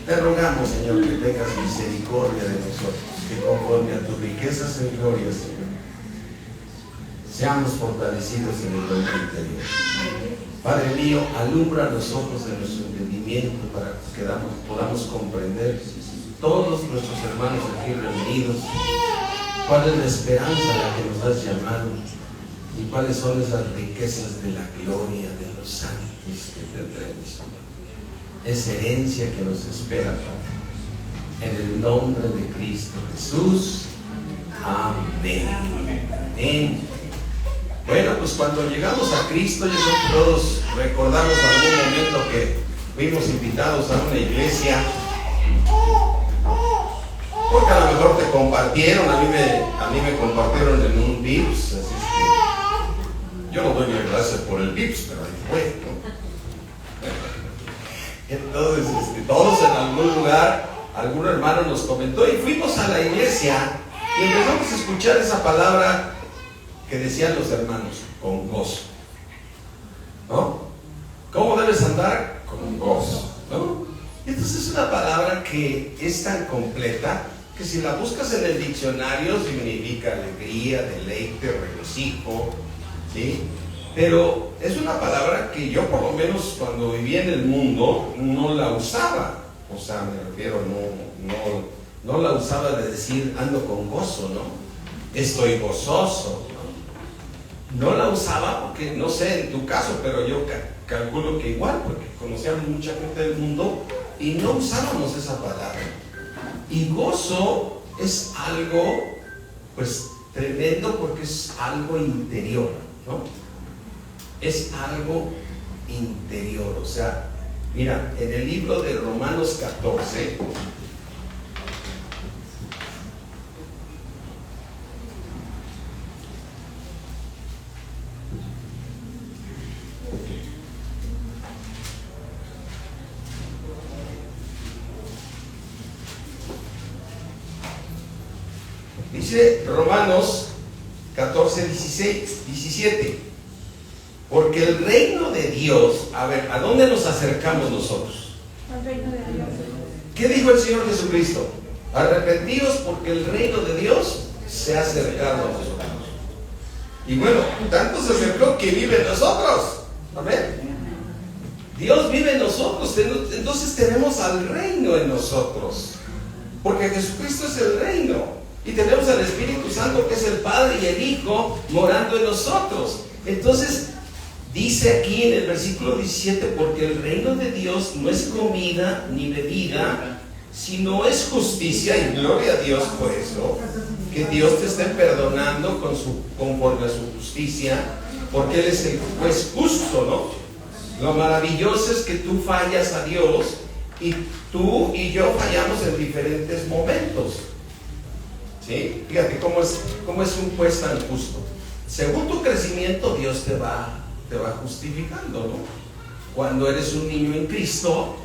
Te rogamos, Señor, que tengas misericordia de nosotros, que conforme a tus riquezas en gloria, Señor, seamos fortalecidos en el hombre interior. Padre mío, alumbra los ojos de nuestro entendimiento para que podamos comprender todos nuestros hermanos aquí reunidos cuál es la esperanza a la que nos has llamado y cuáles son esas riquezas de la gloria de los ángeles que tendremos, Señor. Esa herencia que nos espera, Padre, en el nombre de Cristo Jesús. Amén. Amén. Bueno, pues cuando llegamos a Cristo, yo creo que todos recordamos algún momento que fuimos invitados a una iglesia, porque a lo mejor te compartieron, a mí me compartieron en un VIPS, así es que yo no doy ni gracias por el VIPS, pero ahí fue, ¿no? Entonces, todos en algún lugar, algún hermano nos comentó y fuimos a la iglesia y empezamos a escuchar esa palabra que decían los hermanos, con gozo, ¿no? ¿Cómo debes andar? Con gozo, ¿no? Entonces es una palabra que es tan completa que si la buscas en el diccionario significa alegría, deleite, regocijo, ¿sí? Pero es una palabra que yo por lo menos cuando vivía en el mundo no la usaba, o sea, me refiero, no la usaba de decir ando con gozo, ¿no? Estoy gozoso, no la usaba porque, no sé en tu caso, pero yo calculo que igual, porque conocíamos mucha gente del mundo y no usábamos esa palabra. Y gozo es algo, pues, tremendo porque es algo interior, ¿no? Es algo interior, o sea, mira, en el libro de Romanos 14, dice Romanos 14, 17, porque el reino de Dios, a ver, ¿a dónde nos acercamos nosotros? Al reino de Dios. ¿Qué dijo el Señor Jesucristo? Arrepentíos porque el reino de Dios se ha acercado a nosotros. Y bueno, tanto se acercó que vive en nosotros. Amén. Dios vive en nosotros, entonces tenemos al reino en nosotros, porque Jesucristo es el reino. Y tenemos al Espíritu Santo, que es el Padre y el Hijo, morando en nosotros. Entonces, dice aquí en el versículo 17, porque el reino de Dios no es comida ni bebida, sino es justicia, y gloria a Dios por eso, que Dios te esté perdonando conforme a su justicia, porque Él es el juez justo, ¿no? Lo maravilloso es que tú fallas a Dios, y tú y yo fallamos en diferentes momentos. ¿Sí? Fíjate cómo es un juez tan justo. Según tu crecimiento, Dios te va justificando, ¿no? Cuando eres un niño en Cristo,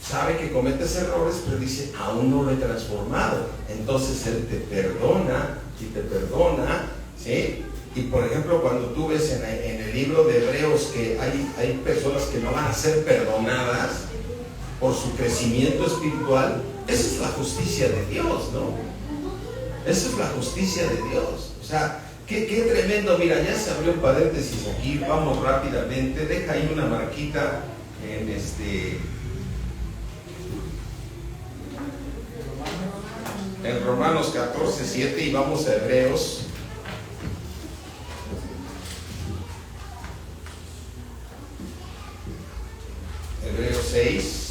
sabe que cometes errores, pero dice, aún no lo he transformado. Entonces Él te perdona y te perdona, ¿sí? Y por ejemplo, cuando tú ves en el libro de Hebreos que hay personas que no van a ser perdonadas por su crecimiento espiritual, esa es la justicia de Dios, ¿no? Esa es la justicia de Dios. O sea, qué tremendo. Mira, ya se abrió un paréntesis aquí. Vamos rápidamente. Deja ahí una marquita en Romanos 14, 7 y vamos a Hebreos. Hebreos 6.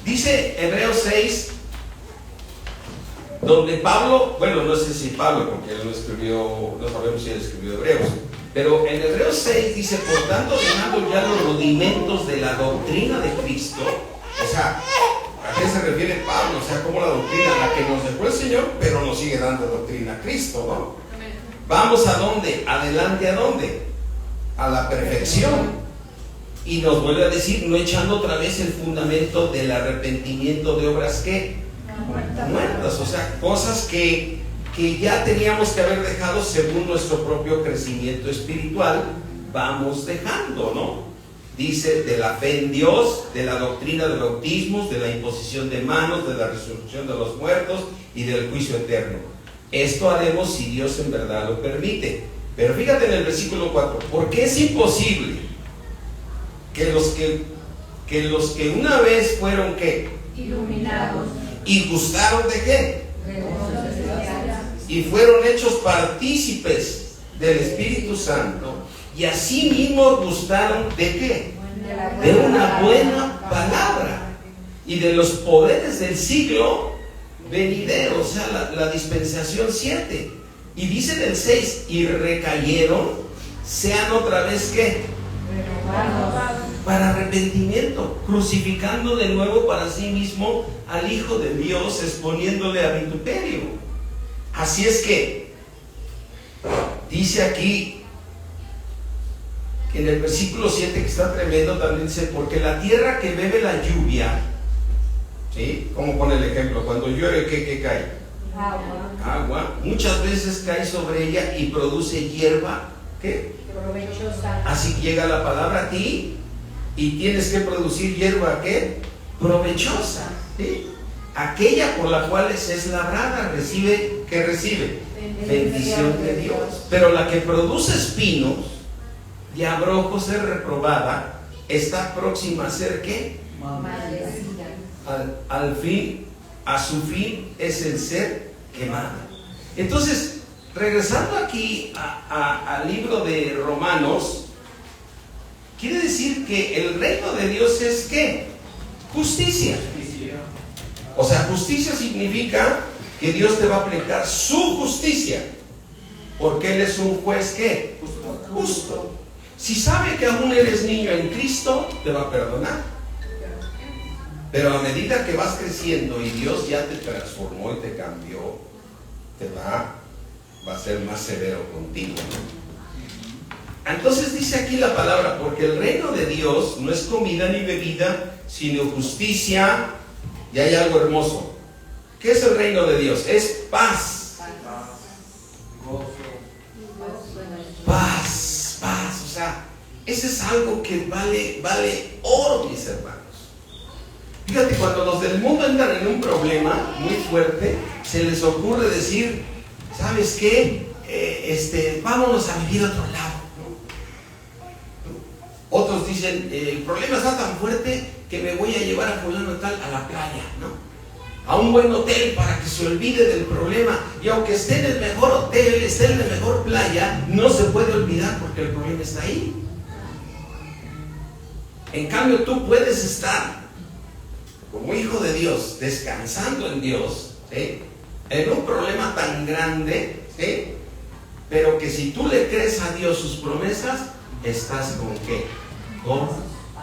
Dice Hebreos 6, donde Pablo, bueno, no sé si Pablo, porque él no escribió, no sabemos si él escribió Hebreos, pero en Hebreos 6 dice, por tanto, dejando ya los rudimentos de la doctrina de Cristo, o sea, ¿a qué se refiere Pablo? O sea, como la doctrina, la que nos dejó el Señor, pero nos sigue dando doctrina a Cristo, ¿no? Vamos a dónde, adelante a dónde, a la perfección. Y nos vuelve a decir, no echando otra vez el fundamento del arrepentimiento de obras que muertas, o sea, cosas que ya teníamos que haber dejado según nuestro propio crecimiento espiritual, vamos dejando, ¿no? Dice, de la fe en Dios, de la doctrina de bautismos, de la imposición de manos, de la resurrección de los muertos y del juicio eterno. Esto haremos si Dios en verdad lo permite. Pero fíjate en el versículo 4, porque es imposible que los que una vez fueron, ¿qué? Iluminados. ¿Y gustaron de qué? Y fueron hechos partícipes del Espíritu Santo, y así mismo gustaron de qué? De una buena palabra y de los poderes del siglo venidero, o sea, la dispensación 7. Y dice en el 6, y recayeron, sean otra vez ¿qué? Para arrepentimiento, crucificando de nuevo para sí mismo al Hijo de Dios, exponiéndole a vituperio. Así es que dice aquí que en el versículo 7, que está tremendo, también dice, porque la tierra que bebe la lluvia, ¿sí? ¿Cómo pone el ejemplo? Cuando llueve, ¿qué cae? Agua. Muchas veces cae sobre ella y produce hierba, ¿qué? Provechosa. Así que llega la palabra a ti y tienes que producir hierba, ¿qué? Provechosa, ¿sí? Aquella por la cual es labrada, recibe, ¿qué recibe? Bendición de Dios. Pero la que produce espinos y abrojos, ser reprobada, está próxima a ser ¿qué? Al fin, a su fin es el ser quemada. Entonces, regresando aquí al libro de Romanos, quiere decir que el reino de Dios es ¿qué? Justicia. O sea, justicia significa que Dios te va a aplicar su justicia, porque Él es un juez ¿qué? Justo. Si sabe que aún eres niño en Cristo, te va a perdonar. Pero a medida que vas creciendo y Dios ya te transformó y te cambió, te va a ser más severo contigo, ¿no? Entonces dice aquí la palabra, porque el reino de Dios no es comida ni bebida, sino justicia. Y hay algo hermoso. ¿Qué es el reino de Dios? Es paz. Paz. O sea, ese es algo que vale oro, mis hermanos. Fíjate, cuando los del mundo entran en un problema muy fuerte, se les ocurre decir, ¿sabes qué? Vámonos a vivir a otro lado, ¿no? Otros dicen, el problema está tan fuerte que me voy a llevar a fulano tal a la playa, ¿no? A un buen hotel para que se olvide del problema. Y aunque esté en el mejor hotel, esté en la mejor playa, no se puede olvidar porque el problema está ahí. En cambio, tú puedes estar como hijo de Dios, descansando en Dios, ¿sí? En un problema tan grande, ¿sí? Pero que si tú le crees a Dios sus promesas, estás con ¿qué? Con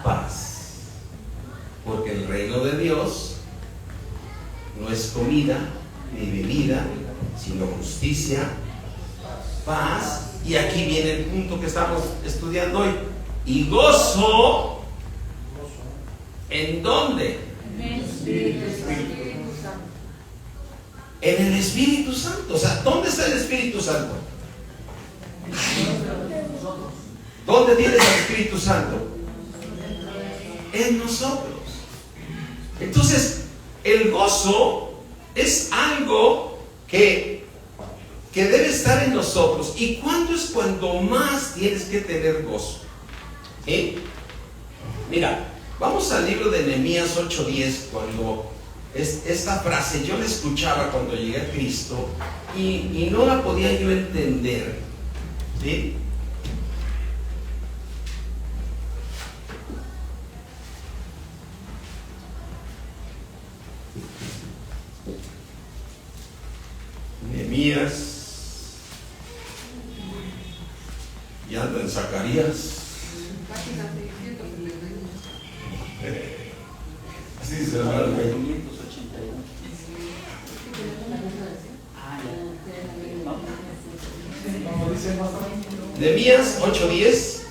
paz. Porque el reino de Dios no es comida ni bebida, sino justicia, paz. Y aquí viene el punto que estamos estudiando hoy. Y gozo. ¿En dónde? En el Espíritu Santo. En el Espíritu Santo. O sea, ¿dónde está el Espíritu Santo? ¿Dónde tienes al Espíritu Santo? En nosotros. Entonces, el gozo es algo que debe estar en nosotros. ¿Y cuándo es cuando más tienes que tener gozo? ¿Sí? Mira, vamos al libro de Nehemías 8:10, cuando esta frase yo la escuchaba cuando llegué a Cristo y no la podía yo entender, ¿sí? Nehemías, y ando en Zacarías. Así dice el hermano. Nehemías 8:10.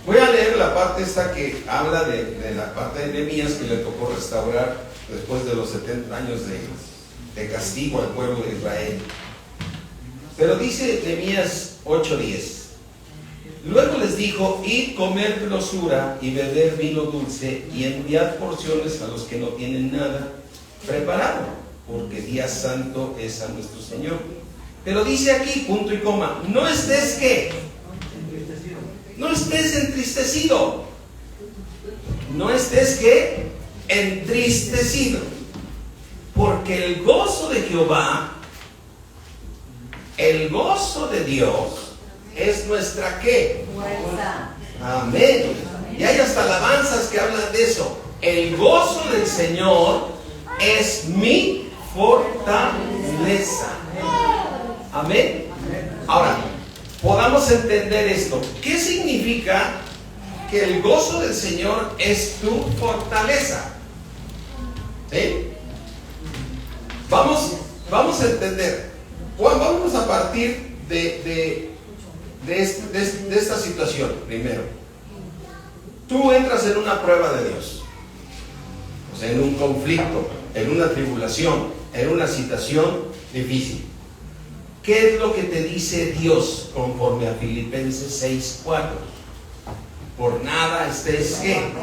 Voy a leer la parte parte esta que habla de la parte de Nehemías que le tocó restaurar después de los 70 años de castigo al pueblo de Israel. Pero dice Nehemías 8:10: luego les dijo: id, comer grosura y beber vino dulce y enviad porciones a los que no tienen nada preparado, porque día santo es a nuestro Señor. Pero dice aquí, punto y coma, no estés ¿qué? No estés entristecido. No estés ¿qué? Entristecido. Porque el gozo de Jehová, el gozo de Dios, es nuestra ¿qué? Fuerza. Amén. Y hay hasta alabanzas que hablan de eso. El gozo del Señor es mi fortaleza. Amén. Ahora, podamos entender esto. ¿Qué significa que el gozo del Señor es tu fortaleza? ¿Sí? Vamos a entender. Vamos a partir de esta situación primero. Tú entras en una prueba de Dios, o sea, en un conflicto, en una tribulación, en una situación difícil. ¿Qué es lo que te dice Dios conforme a Filipenses 6:4? Por nada estés ¿qué?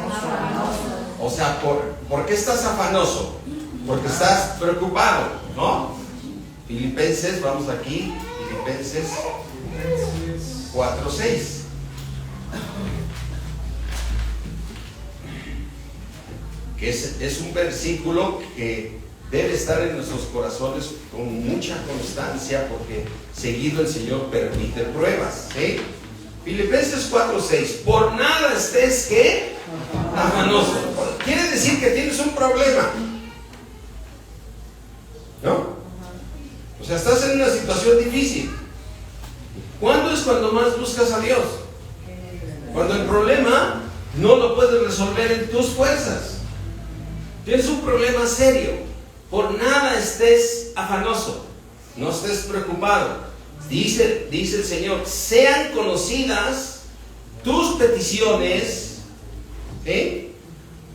O sea, ¿por qué estás afanoso? Porque estás preocupado, ¿no? Filipenses, vamos aquí, Filipenses 4:6. Que es un versículo que debe estar en nuestros corazones con mucha constancia, porque seguido el Señor permite pruebas, ¿sí? Filipenses 4:6. Por nada estés ¿qué? Afanoso. Quiere decir que tienes un problema, ¿no? O sea, estás en una situación difícil. ¿Cuándo es cuando más buscas a Dios? Cuando el problema no lo puedes resolver en tus fuerzas. Tienes un problema serio. Por nada estés afanoso, no estés preocupado. Dice el Señor: sean conocidas tus peticiones, ¿sí?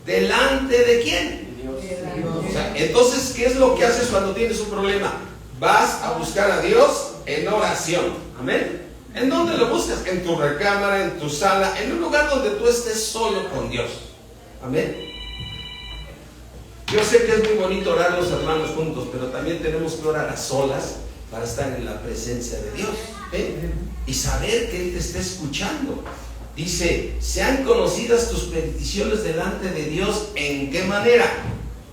¿Delante de quién? O sea, entonces, ¿qué es lo que haces cuando tienes un problema? Vas a buscar a Dios en oración. Amén. ¿En dónde lo buscas? En tu recámara, en tu sala, en un lugar donde tú estés solo con Dios. Amén. Yo sé que es muy bonito orar los hermanos juntos, pero también tenemos que orar a solas para estar en la presencia de Dios, ¿eh? Y saber que Él te está escuchando. Dice: sean conocidas tus peticiones delante de Dios. ¿En qué manera?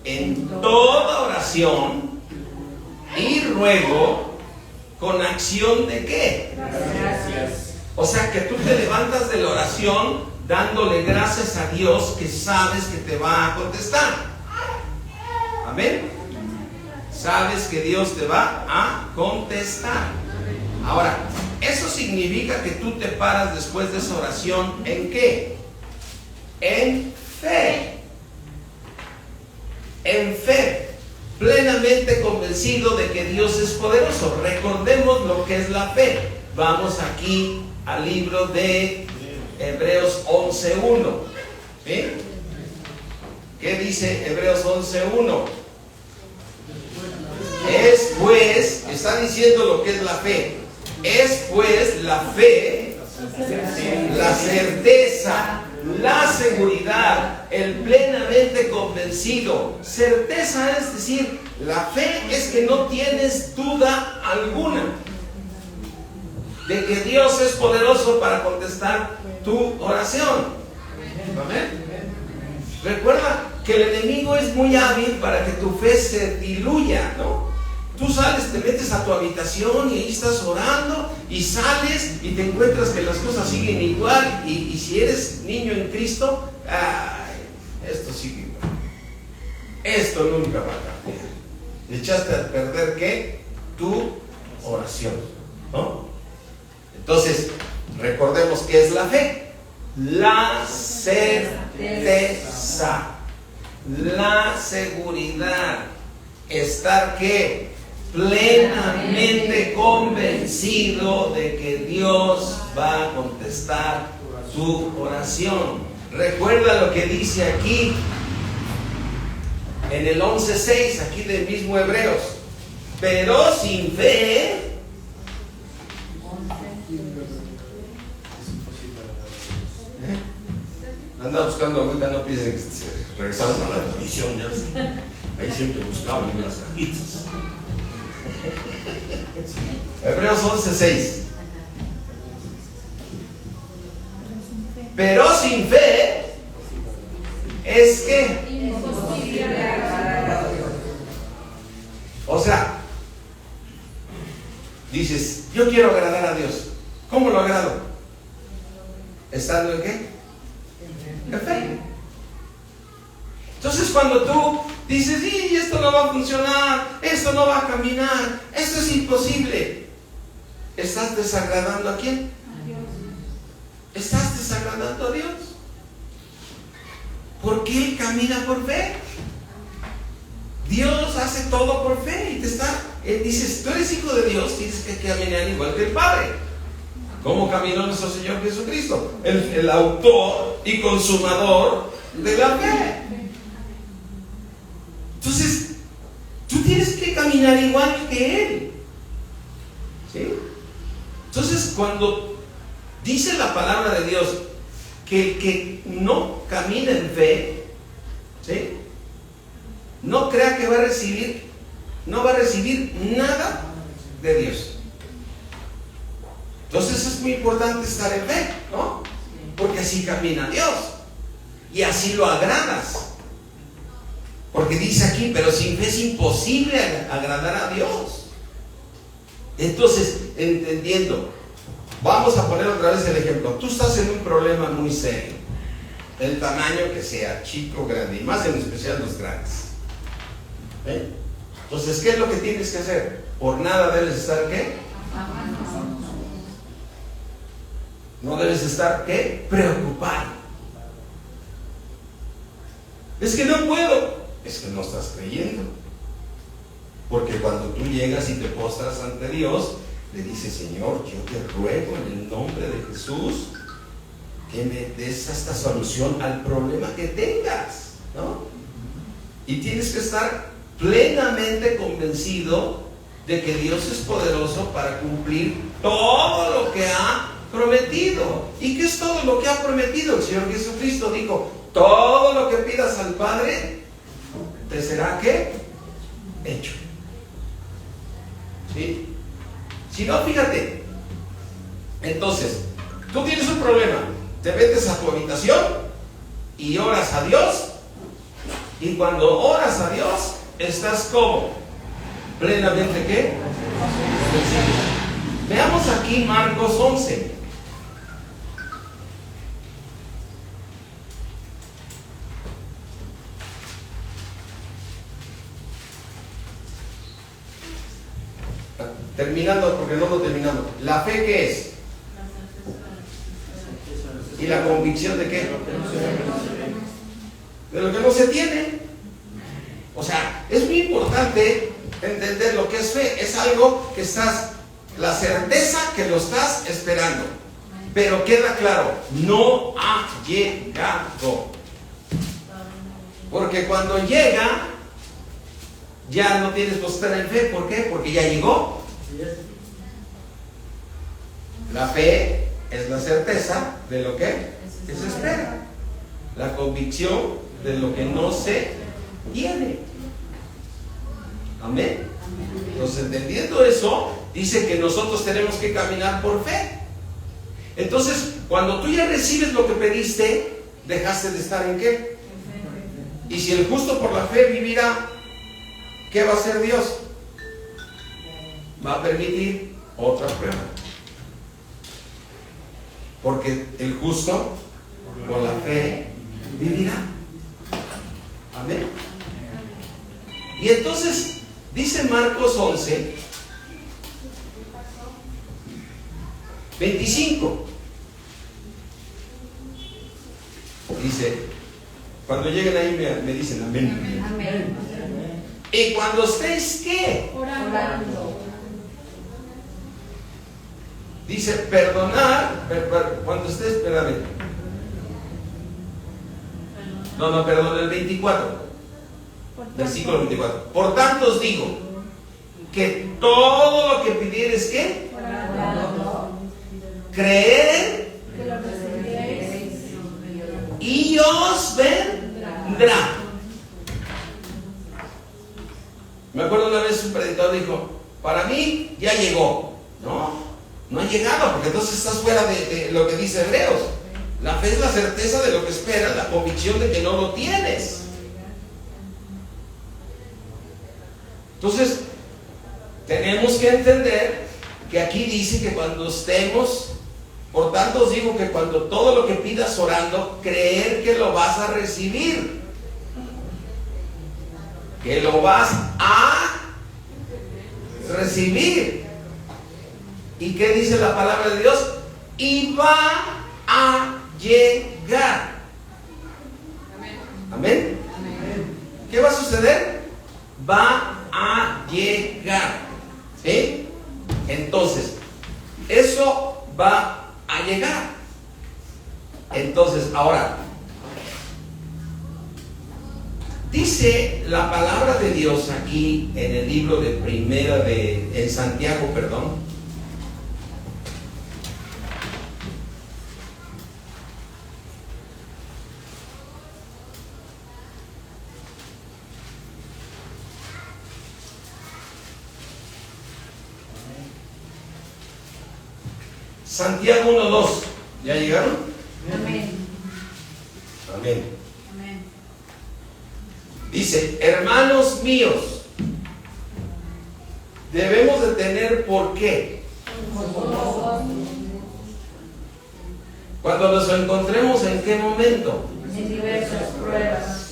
En toda oración y ruego con acción de ¿qué? Gracias. O sea, que tú te levantas de la oración dándole gracias a Dios, que sabes que te va a contestar. Amén. Sabes que Dios te va a contestar. Ahora, eso significa que tú te paras después de esa oración ¿en qué? En fe. En fe, plenamente convencido de que Dios es poderoso. Recordemos lo que es la fe. Vamos aquí al libro de Hebreos 11:1. ¿Sí? ¿Qué dice Hebreos 11:1? Es pues, está diciendo lo que es la fe. Es pues la fe, la certeza, la seguridad, el plenamente convencido. Certeza es decir, la fe es que no tienes duda alguna de que Dios es poderoso para contestar tu oración. Amén. Recuerda que el enemigo es muy hábil para que tu fe se diluya, ¿no? Tú sales, te metes a tu habitación y ahí estás orando, y sales y te encuentras que las cosas siguen igual, y si eres niño en Cristo, esto sigue igual, esto nunca va a cambiar. Echaste a perder ¿qué? Tu oración, ¿no? Entonces, recordemos qué es la fe. La certeza, la seguridad, estar ¿qué? Plenamente convencido de que Dios va a contestar tu oración. recuerda lo que dice aquí en el 11:6, aquí del mismo Hebreos. Pero sin fe anda buscando ahorita, no piensen que regresamos a la televisión, ya sé. Ahí siempre buscaban en las cajitas. Hebreos 11:6. Pero sin fe es que imposible agradar a Dios. O sea, dices, yo quiero agradar a Dios. ¿Cómo lo agrado? ¿Estando en qué? En fe. Entonces cuando tú dices, sí, esto no va a funcionar, esto no va a caminar, esto es imposible, ¿estás desagradando a quién? A Dios. ¿Estás desagradando a Dios? Porque Él camina por fe. Dios hace todo por fe y te está, Él dice, tú eres hijo de Dios, tienes que caminar igual que el Padre. ¿Cómo caminó nuestro Señor Jesucristo? El autor y consumador de la fe. Entonces, tú tienes que caminar igual que Él. ¿Sí? Entonces, cuando dice la palabra de Dios que el que no camina en fe, ¿sí?, no crea que no va a recibir nada de Dios. Entonces es muy importante estar en fe, ¿no? Porque así camina Dios y así lo agradas. Porque dice aquí, pero sin fe es imposible agradar a Dios. Entonces, entendiendo, vamos a poner otra vez el ejemplo. Tú estás en un problema muy serio, el tamaño que sea, chico o grande, y más en especial los grandes. ¿Eh? Entonces, ¿qué es lo que tienes que hacer? Por nada debes estar, ¿qué? No debes estar, ¿qué? Preocupado. Es que no puedo. Es que no estás creyendo. Porque cuando tú llegas y te postras ante Dios, le dices, Señor, yo te ruego en el nombre de Jesús que me des esta solución al problema que tengas, ¿no? Y tienes que estar plenamente convencido de que Dios es poderoso para cumplir todo lo que ha prometido. ¿Y qué es todo lo que ha prometido? El Señor Jesucristo dijo, todo lo que pidas al Padre te será, ¿qué? Hecho. ¿Sí? Si no, fíjate. Entonces, tú tienes un problema, te metes a tu habitación y oras a Dios, y cuando oras a Dios estás como plenamente, ¿qué? Veamos aquí Marcos 11. Terminando, porque no lo terminamos. ¿La fe qué es? ¿Y la convicción de qué? De lo que no se tiene. O sea, es muy importante entender lo que es fe. Es algo que estás, la certeza que lo estás esperando. Pero queda claro, no ha llegado. Porque cuando llega, ya no tienes que estar en fe. ¿Por qué? Porque ya llegó. La fe es la certeza de lo que se espera, la convicción de lo que no se tiene. Amén. Entonces, entendiendo eso, dice que nosotros tenemos que caminar por fe. Entonces, cuando tú ya recibes lo que pediste, dejaste de estar en qué. Y si el justo por la fe vivirá, ¿qué va a hacer Dios? Va a permitir otra prueba. Porque el justo por la fe vivirá. Amén. Y entonces dice Marcos 11, 25. Dice, cuando lleguen ahí me dicen amén. Amén. Y cuando estéis, ¿qué? Orando. Dice, perdonar, cuando estés, espérame. No, perdón, el 24. Versículo 24. Por tanto os digo que todo lo que pidieres, ¿qué? Creer Que lo recibiréis. y os vendrá. Me acuerdo una vez un predicador dijo, para mí ya llegó. No ha llegado, porque entonces estás fuera de lo que dice Hebreos. La fe es la certeza de lo que esperas, la convicción de que no lo tienes. Entonces, tenemos que entender que aquí dice que cuando estemos, por tanto os digo que cuando todo lo que pidas orando, creer que lo vas a recibir, que lo vas a recibir. ¿Y qué dice la palabra de Dios? Y va a llegar. Amén. ¿Qué va a suceder? Va a llegar. ¿Sí? Entonces, eso va a llegar. Entonces, ahora, dice la palabra de Dios aquí en el libro de en Santiago, perdón. Santiago 1:2. ¿Ya llegaron? Amén. Amén. Amén. Dice, hermanos míos, debemos de tener por qué. Cuando nos encontremos, ¿en qué momento? En diversas pruebas.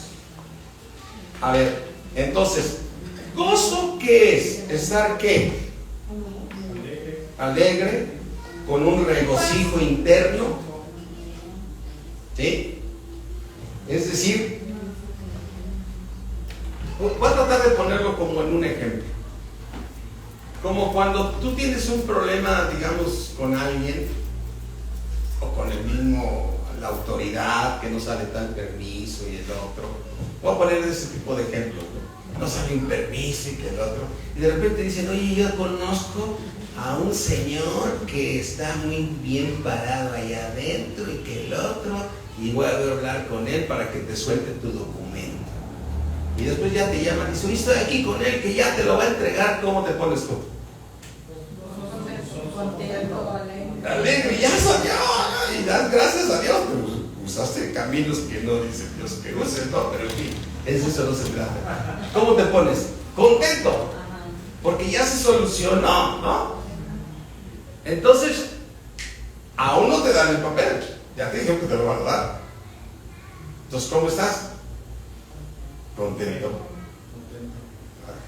A ver, entonces, ¿gozo qué es? ¿Estar qué? Alegre, con un regocijo interno. ¿Sí? Es decir, voy a tratar de ponerlo como en un ejemplo. Como cuando tú tienes un problema, digamos, con alguien, o con la autoridad que no sale tal permiso y el otro. Voy a poner ese tipo de ejemplos, ¿no? No sale un permiso y que el otro. Y de repente dicen, oye, yo conozco a un señor que está muy bien parado allá adentro y que el otro, y voy a hablar con él para que te suelte tu documento. Y después ya te llaman y dicen, oye, estoy aquí con él que ya te lo va a entregar. ¿Cómo te pones tú? Alegre, ya soñó, y das gracias a Dios, pero usaste caminos que no dice Dios que uses, no, pero en fin, eso no se trata. ¿Cómo te pones? Contento, porque ya se solucionó, ¿no? Entonces, aún no te dan el papel, ya te dijeron que te lo van a dar. Entonces, ¿cómo estás? Contento.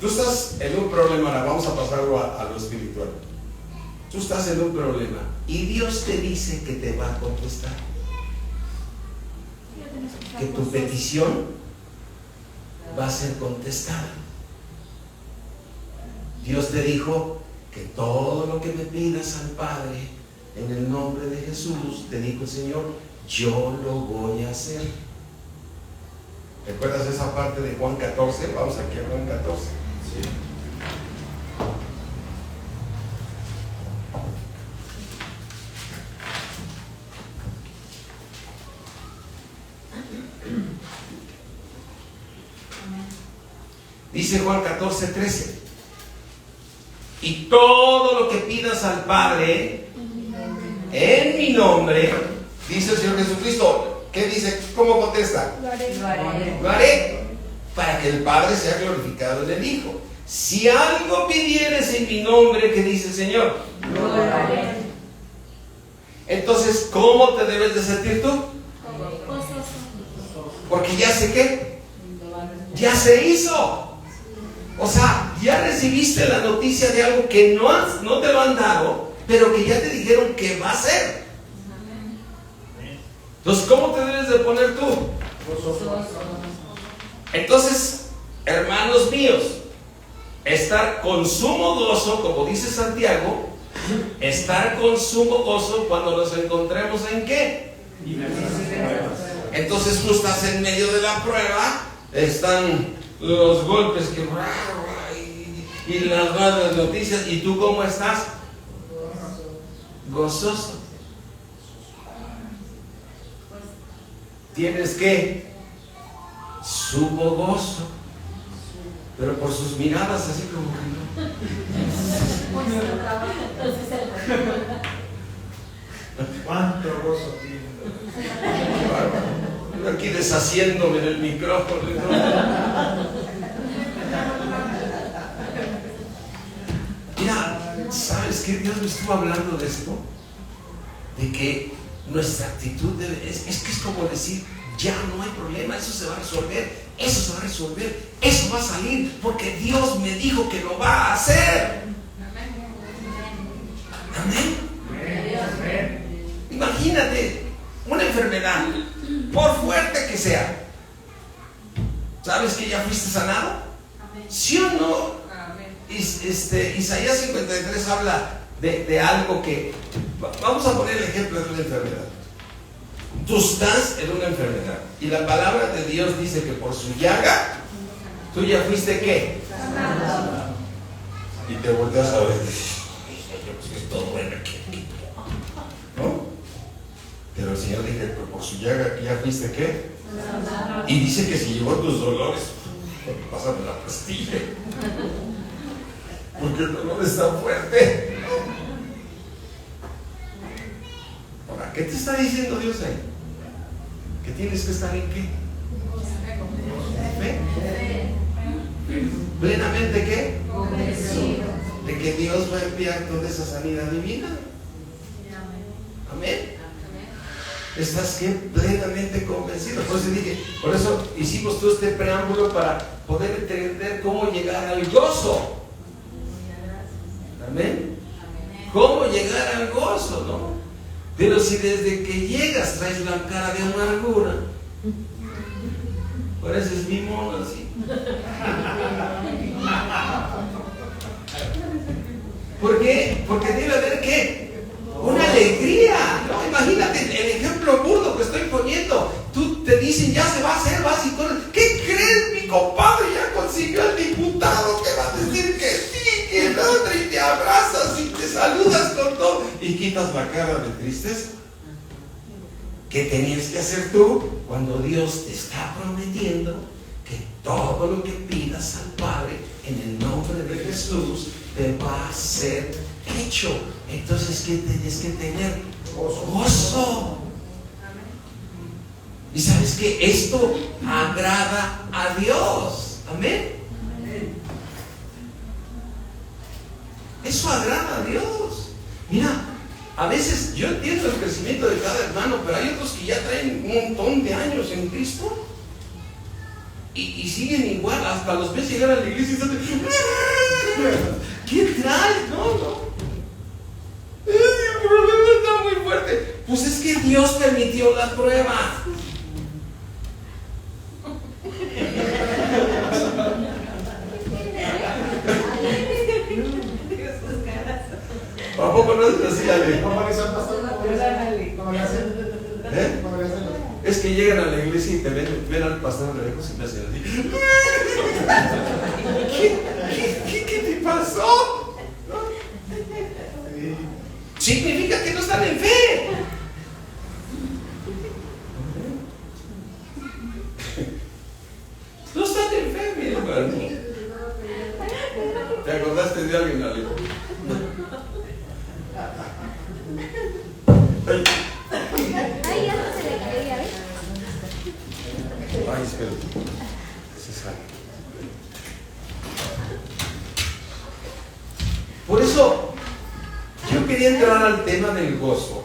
Tú estás en un problema, ahora vamos a pasarlo a lo espiritual. Tú estás en un problema y Dios te dice que te va a contestar, que tu petición va a ser contestada. Dios te dijo que todo lo que me pidas al Padre en el nombre de Jesús, te dijo el Señor, yo lo voy a hacer. ¿Recuerdas esa parte de Juan 14? Vamos aquí a Juan 14. Sí. Dice Juan 14:13, y todo lo que pidas al Padre en mi nombre, dice el Señor Jesucristo. ¿Qué dice? ¿Cómo contesta? Lo haré. Lo haré, para que el Padre sea glorificado en el Hijo. Si algo pidieres en mi nombre, ¿qué dice el Señor? Lo haré. Entonces, ¿cómo te debes de sentir tú? Porque ya sé qué, ya se hizo. O sea, ya recibiste la noticia de algo que no te lo han dado, pero que ya te dijeron que va a ser. Entonces, ¿cómo te debes de poner tú? Entonces, hermanos míos, estar con sumo gozo, como dice Santiago, estar con sumo gozo cuando nos encontremos ¿en qué? Entonces tú estás en medio de la prueba, están los golpes que y las malas noticias, y tú ¿cómo estás? Gozoso. Tienes que sumo gozo, pero por sus miradas así como que no. ¿Cuánto gozo tiene? Yo aquí deshaciéndome del micrófono, ¿no? Mira, ¿sabes qué? Dios me estuvo hablando de esto, de que nuestra actitud es que es como decir, ya no hay problema, eso se va a resolver, eso va a salir, porque Dios me dijo que lo va a hacer. Amén. Imagínate una enfermedad, por fuerte que sea, ¿sabes que ya fuiste sanado? ¿Sí o no? Isaías 53 habla de algo que, vamos a poner el ejemplo de una enfermedad. Tú estás en una enfermedad y la palabra de Dios dice que por su llaga tú ya fuiste ¿qué? Y te volteas a ver, esto duele aquí, ¿no? Pero el Señor dice, pero por su llaga ya fuiste ¿qué? Y dice que si llevó tus dolores, pásame la pastilla, porque el dolor es tan fuerte. Ahora, ¿qué te está diciendo Dios ahí? Que tienes que estar en qué? ¿Fe? ¿Plenamente qué? De que Dios va a enviar toda esa sanidad divina. Amén. ¿Estás qué? Plenamente convencido. Por eso hicimos todo este preámbulo para poder entender cómo llegar al gozo. Amén. ¿Cómo llegar al gozo, no? Pero si desde que llegas traes la cara de amargura, pareces mi mono así. ¿Por qué? Porque debe haber ¿qué? Una alegría. No, imagínate el ejemplo burdo que estoy poniendo. Tú te dicen ya se va a hacer, vas y corres. ¿Qué crees? Mi compadre ya consiguió al diputado que va a decir que sí, que no, y te abrazas y te saludas con todo y quitas la cara de tristeza. ¿Qué tenías que hacer tú cuando Dios te está prometiendo que todo lo que pidas al Padre en el nombre de Jesús te va a ser hecho? Entonces, ¿qué tienes que tener? Gozo. Y sabes que esto agrada a Dios. Amén. Eso agrada a Dios. Mira, a veces yo entiendo el crecimiento de cada hermano, pero hay otros que ya traen un montón de años en Cristo y siguen igual, hasta los ves llegar a la iglesia y están ¿qué traes? No. El problema está muy fuerte. Pues es que Dios permitió la prueba. ¿A poco no es así, Ale? ¿Cómo le hacen, pastor? ¿Cómo le hacen? ¿Eh? ¿Cómo le hacen? Es que llegan a la iglesia y te ven al pastor de lejos y me hacen así. ¿Qué te pasó? ¿No? Significa que no están en fe. No están en fe, mi hermano. ¿Te acordaste de alguien, Ale? Ay, ya no se le caía, ¿ves? Ay, espera. Se sale. Por eso, yo quería entrar al tema del gozo.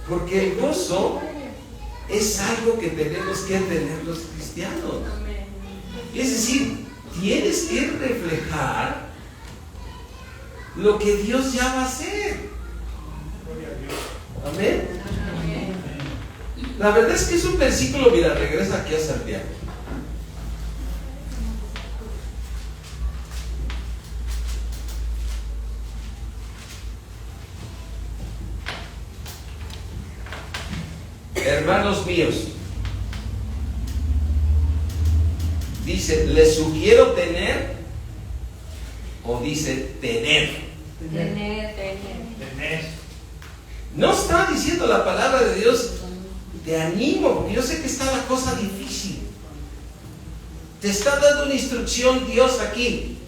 Porque el gozo es algo que tenemos que tener los cristianos. Es decir, tienes que reflejar lo que Dios ya va a hacer. Amén. La verdad es que es un versículo, mira, regresa aquí a Santiago. hermanos míos, dice, les sugiero tener, o dice tener. Tener. No está diciendo la palabra de Dios, te animo, porque yo sé que está la cosa difícil. Te está dando una instrucción Dios aquí.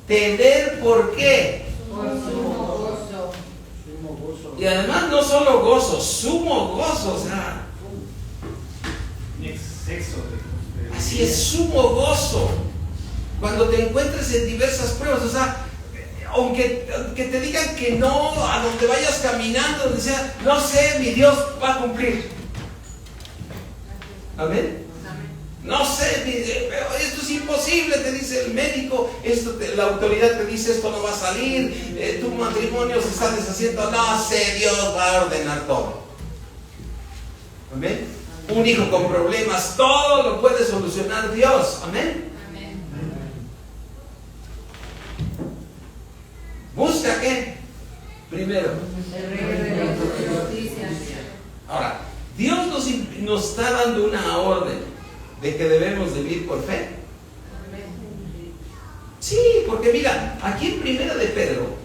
Tener, ¿por qué? Por sumo gozo. Y además no solo gozo, sumo gozo, o sea, Exceso de así es, sumo gozo. Cuando te encuentres en diversas pruebas, o sea, aunque te digan que no, a donde vayas caminando, donde sea, no sé, mi Dios va a cumplir. Amén. No sé, pero esto es imposible, te dice el médico, la autoridad te dice esto no va a salir, tu matrimonio se está deshaciendo, no sé, Dios va a ordenar todo. Amén. Un hijo con problemas, todo lo puede solucionar Dios. Amén. Amén. ¿Busca qué? Primero. El reino de Dios y justicia. Ahora, Dios nos está dando una orden de que debemos de vivir por fe. Sí, porque mira, aquí en Primera de Pedro,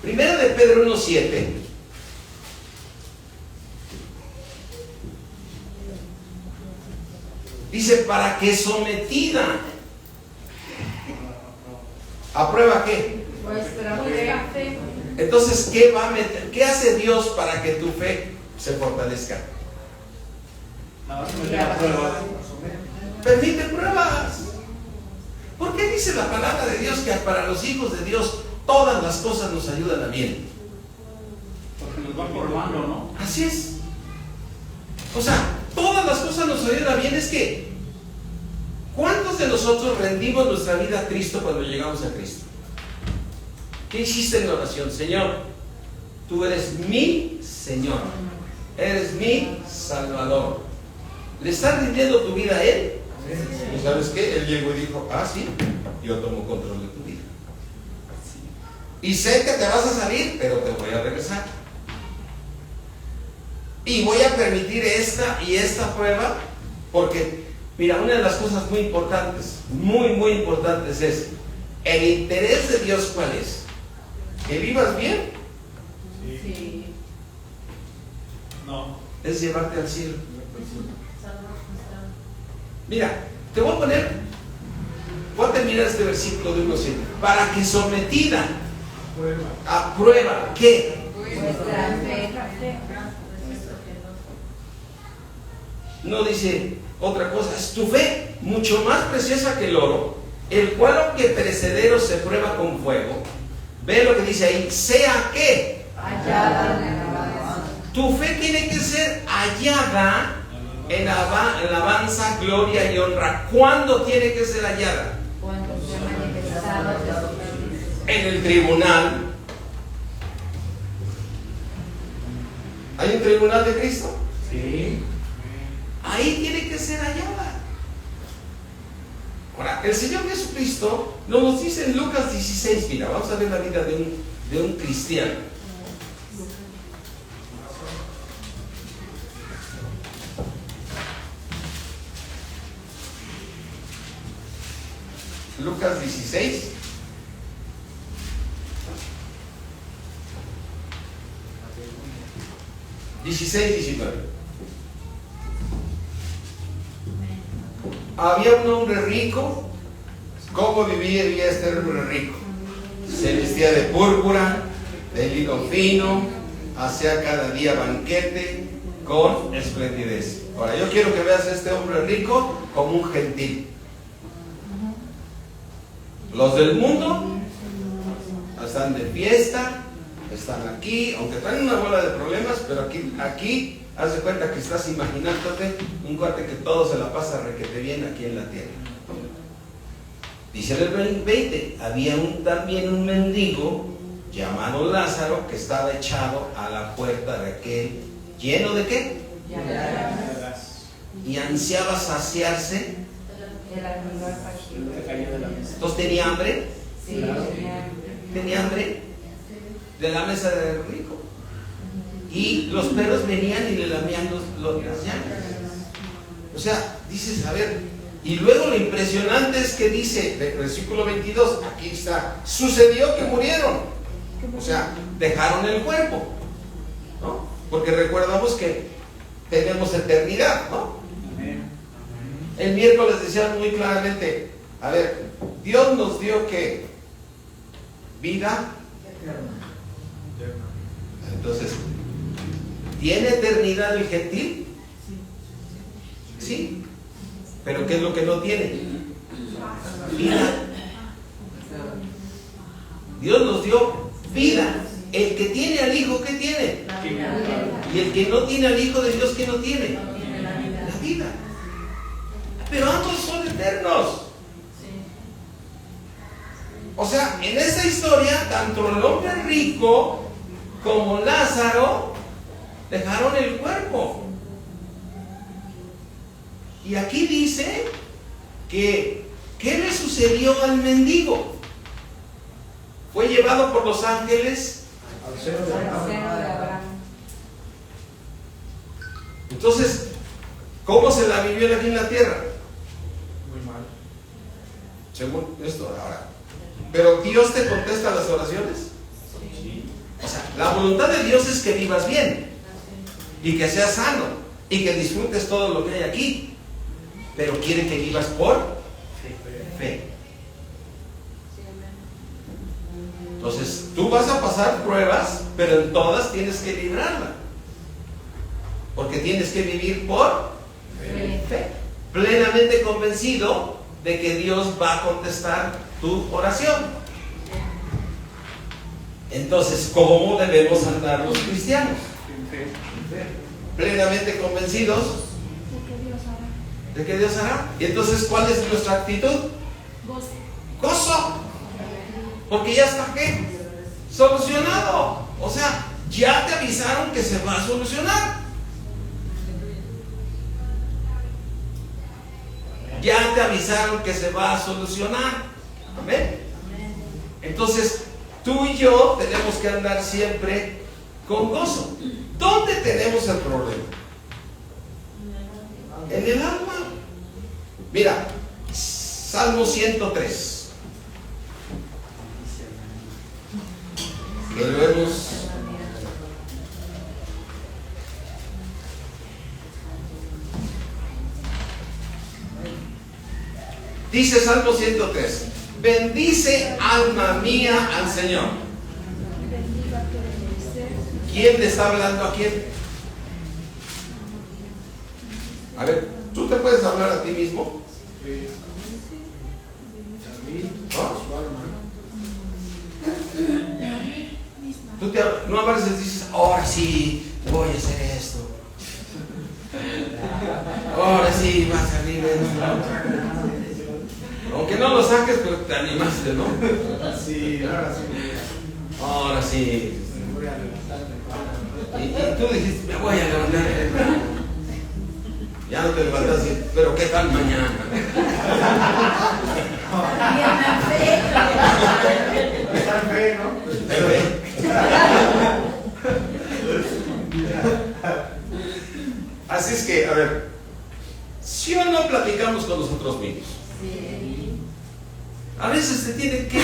Primera de Pedro 1:7, dice, para que sometida a prueba ¿qué? Vuestra fe. Entonces, ¿qué va a meter? ¿Qué hace Dios para que tu fe se fortalezca? Nada más meter la prueba. Permite pruebas. ¿Por qué dice la palabra de Dios que para los hijos de Dios todas las cosas nos ayudan a bien? Porque nos va formando, ¿no? Así es. O sea, todas las cosas nos ayudan a bien. Es que, ¿cuántos de nosotros rendimos nuestra vida a Cristo cuando llegamos a Cristo? ¿Qué hiciste en la oración? Señor, tú eres mi Señor, eres mi Salvador. ¿Le estás rindiendo tu vida a Él? ¿Y sabes qué? Él llegó y dijo, sí, yo tomo control de tu vida. Y sé que te vas a salir, pero te voy a regresar. Y voy a permitir esta y esta prueba, porque, mira, una de las cosas muy importantes, muy importantes es, el interés de Dios, ¿cuál es? ¿Que vivas bien? Sí. No. Es llevarte al cielo. Mira, te voy a terminar este versículo de 1:7. Para que sometida a prueba, ¿qué? Vuestra fe. No dice otra cosa, es tu fe, mucho más preciosa que el oro, el cual aunque perecedero se prueba con fuego. Ve lo que dice ahí, sea que Hallada en alabanza. tu fe tiene que ser hallada en alabanza, gloria y honra. ¿Cuándo tiene que ser hallada? Cuando se ha manifestado Jesucristo. En el tribunal. ¿Hay un tribunal de Cristo? Sí. Ahí tiene que ser hallada. Ahora, el Señor Jesucristo nos dice en Lucas 16, mira, vamos a ver la vida de un cristiano. Lucas 16. Había un hombre rico. ¿Cómo vivía este hombre rico? Se vestía de púrpura, de lino fino, hacía cada día banquete con esplendidez. Ahora, yo quiero que veas a este hombre rico como un gentil. Los del mundo están de fiesta, están aquí, aunque traen una bola de problemas, pero aquí haz de cuenta que estás imaginándote un cuate que todo se la pasa requete bien aquí en la tierra. Dice el 20, había también un mendigo llamado Lázaro que estaba echado a la puerta de aquel, lleno de ¿qué? Y ansiaba saciarse. Entonces tenía hambre. Sí, Claro. Tenía hambre de la mesa del rico. Y los perros venían y le lamían las llagas. O sea, dices, a ver, y luego lo impresionante es que dice, versículo 22, aquí está, sucedió que murieron. O sea, dejaron el cuerpo, ¿no? Porque recordamos que tenemos eternidad, ¿no? Amén. El miércoles decían muy claramente, a ver, Dios nos dio que vida. Entonces, ¿tiene eternidad el gentil? Sí. ¿Pero qué es lo que no tiene? Vida. Dios nos dio vida. El que tiene al Hijo, ¿qué tiene? Y el que no tiene al Hijo de Dios, ¿qué no tiene? La vida. Pero ambos son eternos. O sea, en esa historia, tanto el hombre rico como Lázaro dejaron el cuerpo. Y aquí dice que ¿qué le sucedió al mendigo? Fue llevado por los ángeles Al seno de Abraham. Entonces, ¿cómo se la vivió aquí en la tierra? Muy mal. Según esto ahora. Pero Dios te contesta las oraciones. O sea, la voluntad de Dios es que vivas bien y que seas sano y que disfrutes todo lo que hay aquí. Pero quiere que vivas por fe. Entonces, tú vas a pasar pruebas, pero en todas tienes que librarla. Porque tienes que vivir por fe. Plenamente convencido de que Dios va a contestar tu oración. Entonces, ¿cómo debemos andar los cristianos? Plenamente convencidos de que Dios hará. Y entonces, ¿cuál es nuestra actitud? Gozo. Porque ya está, ¿qué? Solucionado. O sea, ya te avisaron que se va a solucionar. Ya te avisaron que se va a solucionar. Amén. Entonces, tú y yo tenemos que andar siempre con gozo. ¿Dónde tenemos el problema? En el alma. Mira, Salmo 103. Que lo hemos. Dice Salmo 103. Bendice, alma mía, al Señor. ¿Quién le está hablando a quién? A ver, ¿tú te puedes hablar a ti mismo? ¿No? No a veces dices, ahora sí, voy a hacer esto. Ahora sí, va a salir esto. Aunque no lo saques, pero te animaste, ¿no? Sí, ahora sí. Ahora sí. Me voy a levantar. Y tú dijiste, me voy a levantar. Ya no te levantaste, pero ¿qué tal mañana? Está en fe, ¿no? Así es que, a ver, ¿sí o no platicamos con nosotros mismos? A veces te tienen que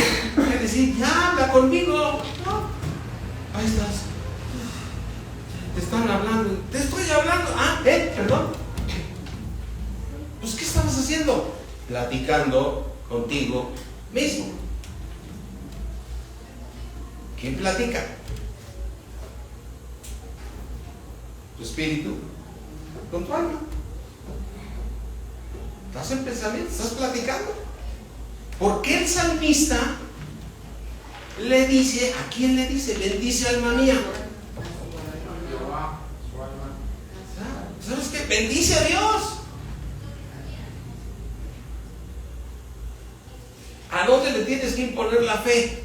decir, ya habla conmigo. No. Ahí estás. Te están hablando. Te estoy hablando. Perdón. Pues, ¿qué estabas haciendo? Platicando contigo mismo. ¿Quién platica? Tu espíritu con tu alma. ¿Estás en pensamiento? ¿Estás platicando? ¿Por qué el salmista le dice, a quién le dice? Bendice, alma mía. ¿Sabes qué? Bendice a Dios. ¿A dónde le tienes que imponer la fe?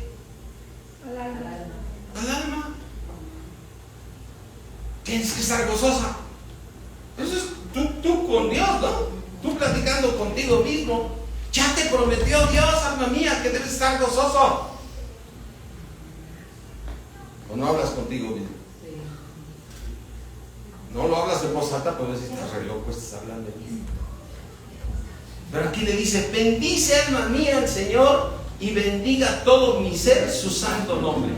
Al alma. Tienes que estar gozosa. Entonces, tú con Dios, ¿no? Tú platicando contigo mismo. Ya te prometió Dios, alma mía, que debes estar gozoso. ¿O no hablas contigo mismo? No lo hablas en voz alta, pero si estás re loco, estás hablando aquí. Pero aquí le dice: bendice, alma mía, al Señor, y bendiga todo mi ser su santo nombre.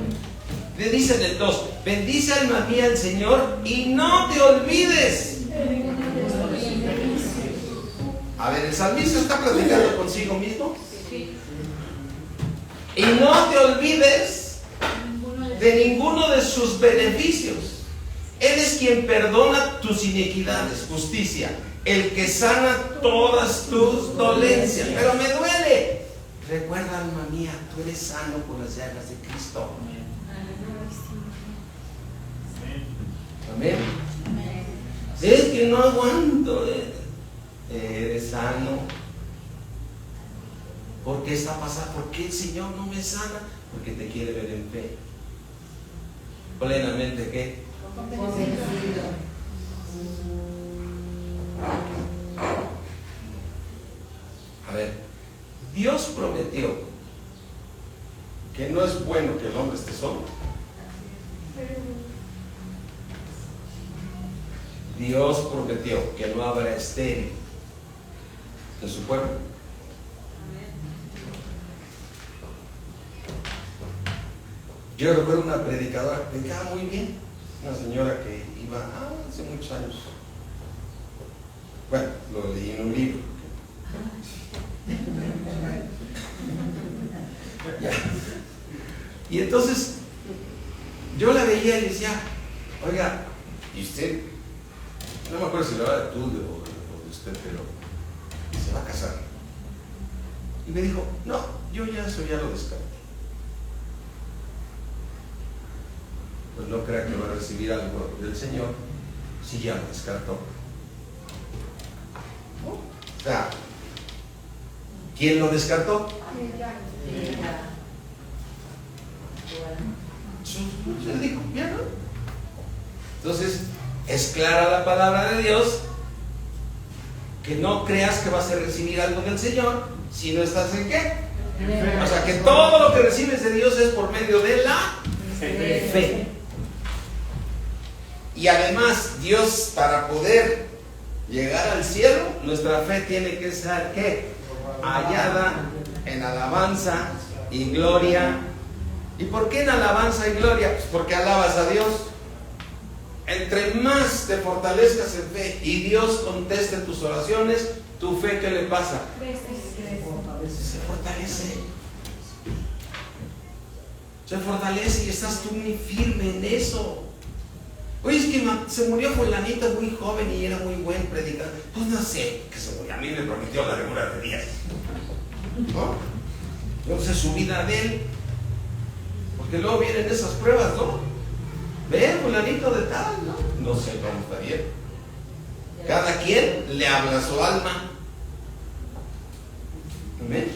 Le dice en el 2: bendice, alma mía, al Señor, y no te olvides. A ver, el salmista está platicando consigo mismo. Y no te olvides de ninguno de sus beneficios. Él es quien perdona tus iniquidades, justicia, el que sana todas tus dolencias. Pero me duele. Recuerda, alma mía, tú eres sano por las llagas de Cristo. Amén. Es que no aguanto. Eres sano. ¿Por qué está pasando? ¿Por qué el Señor no me sana? Porque te quiere ver en fe. Plenamente, ¿qué? Convencido. A ver, Dios prometió que no es bueno que el hombre esté solo. Dios prometió que no habrá estéril en su pueblo. Yo recuerdo una predicadora, predicaba muy bien, una señora que iba hace muchos años. Bueno, lo leí en un libro. Ya. Y entonces yo la veía y le decía: oiga, ¿y usted? No me acuerdo si lo era de tú o de usted, pero se va a casar. Y me dijo: no, yo ya eso ya lo descarté. Pues no crea que va a recibir algo del Señor si ya lo descartó. O sea, ¿quién lo descartó? Entonces dijo: ya no. Entonces, es clara la palabra de Dios que no creas que vas a recibir algo del Señor si no estás en qué. O sea, que todo lo que recibes de Dios es por medio de la fe. Y además, Dios, para poder llegar al cielo, nuestra fe tiene que ser ¿qué? Hallada en alabanza y gloria. ¿Y por qué en alabanza y gloria? Pues porque alabas a Dios. Entre más te fortalezcas en fe y Dios conteste tus oraciones, tu fe, ¿qué le pasa? Se fortalece. Se fortalece y estás tú muy firme en eso. Oye, es que se murió fulanito muy joven y era muy buen predicador. Pues no sé que se murió. A mí me prometió la regula de días, ¿no? Yo sé su vida de él. Porque luego vienen esas pruebas, ¿no? Ve, fulanito de tal, ¿no? No sé cómo está bien. Cada quien le habla a su alma. Amén.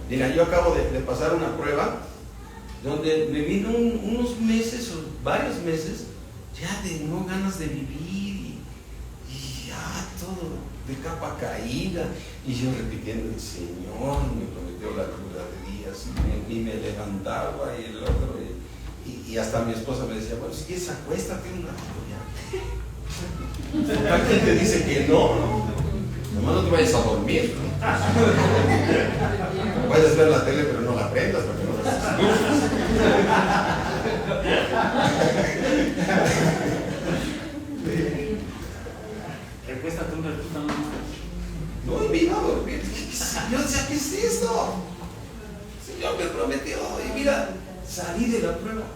Mira, yo acabo de pasar una prueba donde me vino unos meses o varios meses ya de no ganas de vivir y ya todo de capa caída, y yo repitiendo: el Señor me prometió la cura de días, y me levantaba y el otro, y hasta mi esposa me decía: bueno, si quieres acuéstate un ratito ya. ¿Quién te dice que no? Nomás no te vayas a dormir, ¿no? Puedes ver la tele, pero no la prendas porque no las escuchas. Recuéstate un ratito nomás. No, y me iba a dormir. Señor, ¿qué es esto? El Señor me prometió. Y mira, salí de la prueba.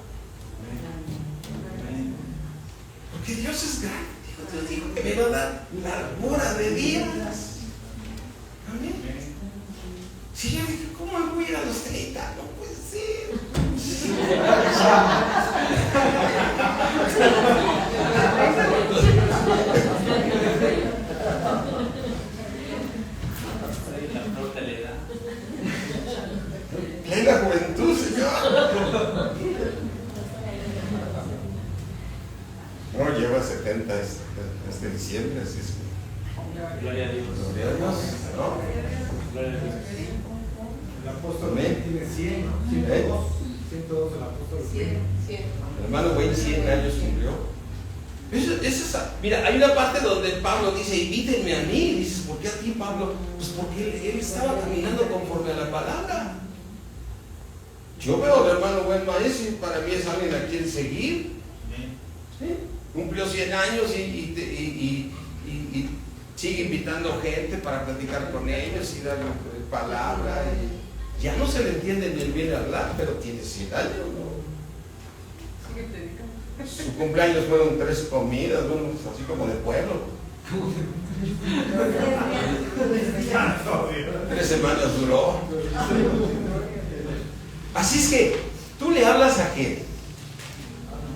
Porque Dios es grande. Dios dijo que me va a dar largura de días. Amén. Si yo dije: ¿cómo me voy a ir a los 30? No puede ser. Plena juventud, Señor. No, lleva 70 70 este diciembre, así es que Gloria a Dios. gloria a Dios, ¿no? Gloria a Dios. El apóstol Amén. tiene 100, 102. 102 el apóstol. El hermano Wayne 100 años cumplió. Mira, hay una parte donde Pablo dice, invítenme a mí. Y dices, ¿por qué a ti, Pablo? Pues porque él estaba caminando conforme a la palabra. Yo veo al hermano buen maestro y para mí es alguien a quien seguir. ¿Sí? Cumplió 100 años y sigue invitando gente para platicar con ellos y darle palabra. Y ya no se le entiende ni el bien hablar, pero tiene 100 años, ¿no? Su cumpleaños fueron 3 comidas, bueno, así como de pueblo. 3 semanas duró. Así es que tú le hablas a qué?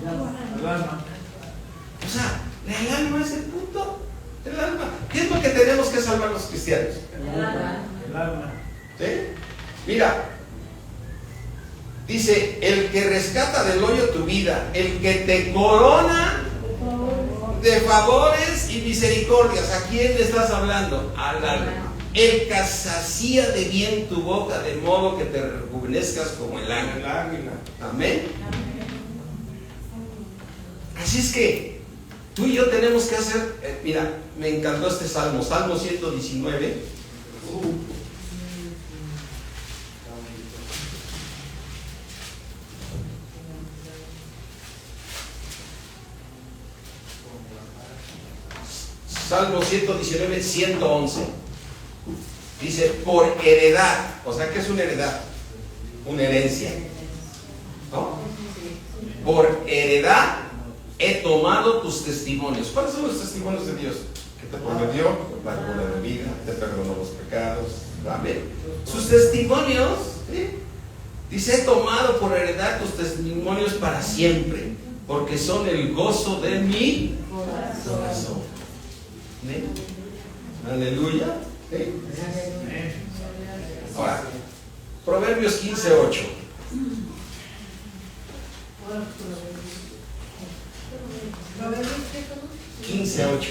El alma. O sea, el alma es el punto. El alma. ¿Qué es lo que tenemos que salvar los cristianos? El alma. ¿Sí? Mira, dice, el que rescata del hoyo tu vida, el que te corona de favores y misericordias. ¿A quién le estás hablando? Al alma. El que sacía de bien tu boca, de modo que te rejuvenezcas como el águila. Amén. Así es que tú y yo tenemos que hacer, mira, me encantó este salmo, Salmo 119. Salmo 119, 111. Dice, por heredad. O sea, ¿qué es una heredad? Una herencia, ¿no? Por heredad he tomado tus testimonios. ¿Cuáles son los testimonios de Dios? Que te prometió la cura de vida, te perdonó los pecados. Amén. Sus testimonios, ¿sí? Dice, he tomado por heredad tus testimonios para siempre, porque son el gozo de mi corazón. ¿Sí? Aleluya. ¿Sí? Ahora, Proverbios 15:8. Proverbios 15:8.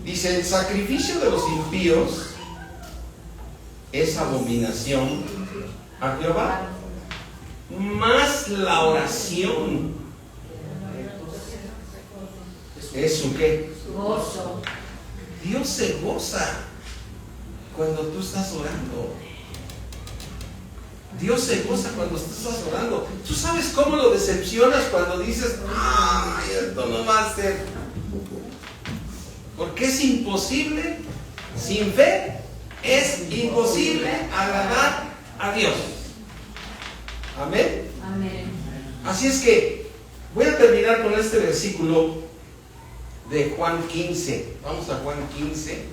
Dice, el sacrificio de los impíos es abominación a Jehová, más la oración es su qué? gozo. Dios se goza cuando tú estás orando. Dios se goza cuando tú estás orando. ¿Tú sabes cómo lo decepcionas cuando dices, ay, esto no va a ser? Porque es imposible, sin fe, es imposible agradar a Dios. Amén. Amén. Así es que voy a terminar con este versículo de Juan 15. Vamos a Juan 15.